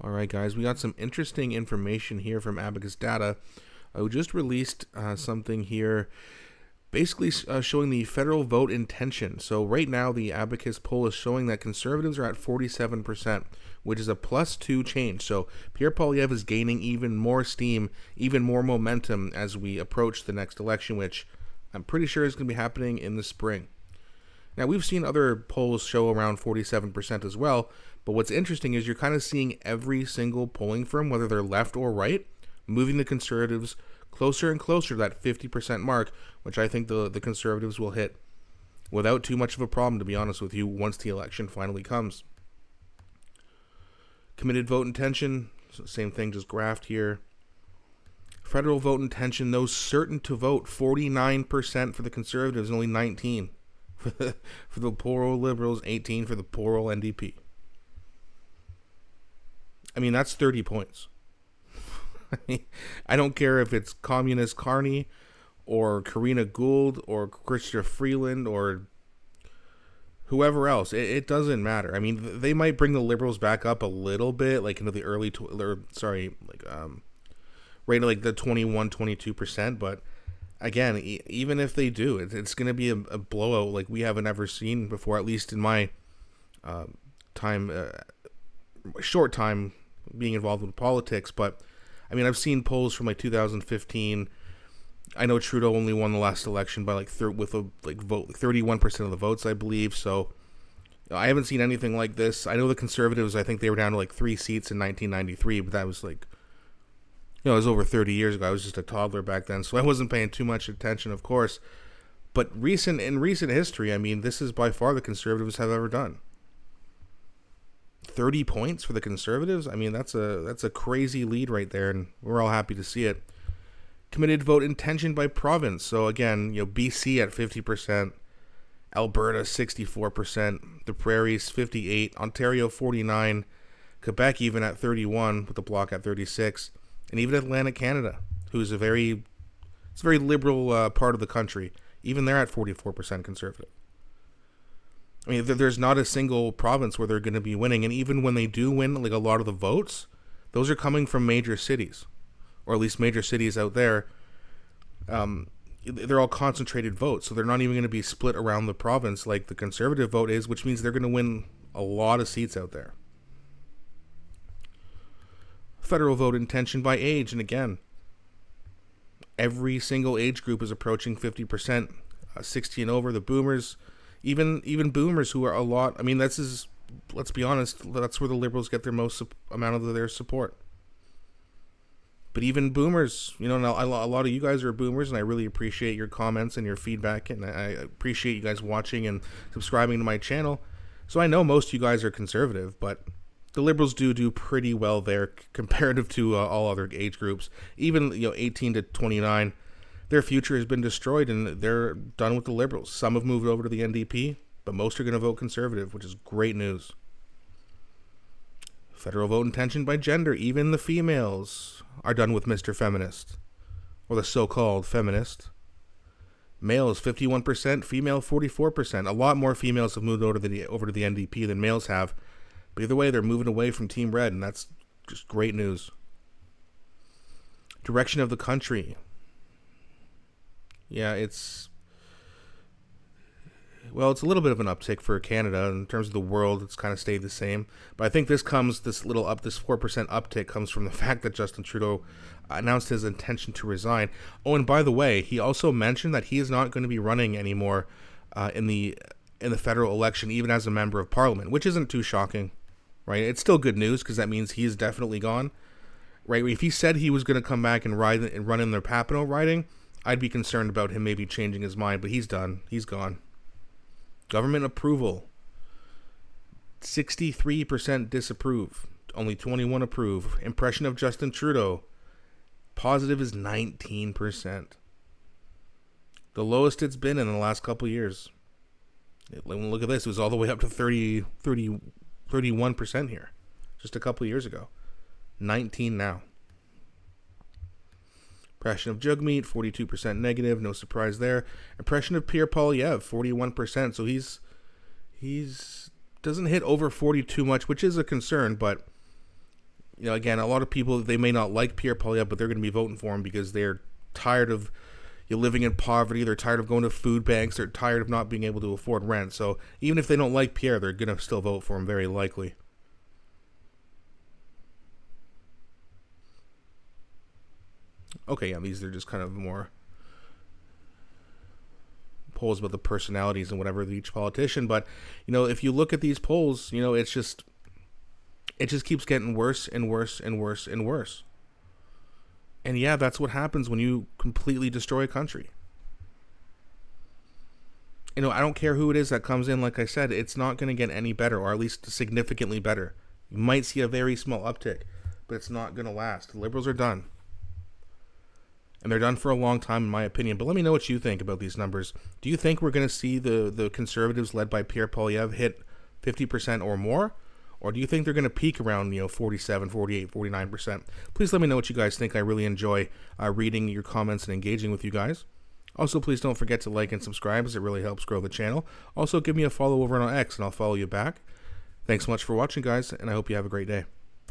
All right, guys, we got some interesting information here from Abacus Data. We just released something here basically showing the federal vote intention. So right now, the Abacus poll is showing that conservatives are at 47%, which is a +2 change. So Pierre Poilievre is gaining even more steam, even more momentum as we approach the next election, which I'm pretty sure is going to be happening in the spring. Now, we've seen other polls show around 47% as well, but what's interesting is you're kind of seeing every single polling firm, whether they're left or right, moving the conservatives closer and closer to that 50% mark, which I think the conservatives will hit without too much of a problem, to be honest with you, once the election finally comes. Committed vote intention, same thing, just graphed here. Federal vote intention, those certain to vote, 49% for the conservatives and only 19% for the poor old liberals, 18% for the poor old NDP. I mean, that's 30 points. I don't care if it's Communist Carney or Karina Gould or Chrystia Freeland or whoever else. It doesn't matter. I mean, they might bring the liberals back up a little bit, like into the early, rate of like the 21-22%. But again, even if they do, it's going to be a blowout like we haven't ever seen before, at least in my short time being involved with politics. But I mean, I've seen polls from like 2015. I know Trudeau only won the last election by like 31% of the votes, I believe. So I haven't seen anything like this. I know the Conservatives, I think they were down to like 3 seats in 1993, but that was like, it was over 30 years ago. I was just a toddler back then, so I wasn't paying too much attention, of course. But in recent history, I mean, this is by far the Conservatives have ever done. 30 points for the Conservatives? I mean, that's a crazy lead right there, and we're all happy to see it. Committed vote intention by province. So again, BC at 50%, Alberta 64%, the Prairies 58%, Ontario 49%, Quebec even at 31%, with the Bloc at 36%, and even Atlantic Canada, who's a very liberal part of the country. Even they're at 44% conservative. I mean, there's not a single province where they're going to be winning, and even when they do win, like a lot of the votes, those are coming from major cities, or at least major cities out there. They're all concentrated votes, so they're not even going to be split around the province like the conservative vote is, which means they're going to win a lot of seats out there. Federal vote intention by age, and again, every single age group is approaching 50%, 60 and over. The boomers, even boomers who are a lot. I mean, let's be honest, that's where the liberals get their most amount of their support. But even boomers, a lot of you guys are boomers, and I really appreciate your comments and your feedback, and I appreciate you guys watching and subscribing to my channel. So I know most of you guys are conservative, but the liberals do pretty well there comparative to all other age groups. Even 18 to 29, their future has been destroyed, and they're done with the liberals. Some have moved over to the NDP, but most are going to vote conservative, which is great news. Federal vote intention by gender. Even the females are done with Mr. Feminist, or the so-called feminist. Males 51%, female 44%. A lot more females have moved over to the NDP than males have. But either way, they're moving away from Team Red, and that's just great news. Direction of the country. Yeah, it's a little bit of an uptick for Canada. In terms of the world, it's kind of stayed the same. But I think this 4% uptick comes from the fact that Justin Trudeau announced his intention to resign. Oh, and by the way, he also mentioned that he is not going to be running anymore in the federal election, even as a member of parliament, which isn't too shocking, right? It's still good news because that means he's definitely gone, right? If he said he was going to come back and run in the Papineau riding, I'd be concerned about him maybe changing his mind, but he's done. He's gone. Government approval. 63% disapprove. Only 21% approve. Impression of Justin Trudeau. Positive is 19%. The lowest it's been in the last couple of years. Look at this. It was all the way up to 31% here just a couple of years ago. 19% now. Impression of Jugmeat, 42% negative, no surprise there. Impression of Pierre Poilievre, 41%. So he's doesn't hit over 40 too much, which is a concern, but again, a lot of people, they may not like Pierre Poilievre, but they're going to be voting for him because they're tired of living in poverty. They're tired of going to food banks. They're tired of not being able to afford rent. So even if they don't like Pierre, they're going to still vote for him, very likely. Okay, yeah, these are just kind of more polls about the personalities and whatever of each politician. But, if you look at these polls, it just keeps getting worse and worse and worse and worse. And yeah, that's what happens when you completely destroy a country. I don't care who it is that comes in, like I said, it's not going to get any better, or at least significantly better. You might see a very small uptick, but it's not going to last. The Liberals are done. And they're done for a long time, in my opinion. But let me know what you think about these numbers. Do you think we're going to see the Conservatives led by Pierre Poilievre hit 50% or more? Or do you think they're going to peak around 47, 48, 49%? Please let me know what you guys think. I really enjoy reading your comments and engaging with you guys. Also, please don't forget to like and subscribe, as it really helps grow the channel. Also, give me a follow over on X and I'll follow you back. Thanks so much for watching, guys, and I hope you have a great day.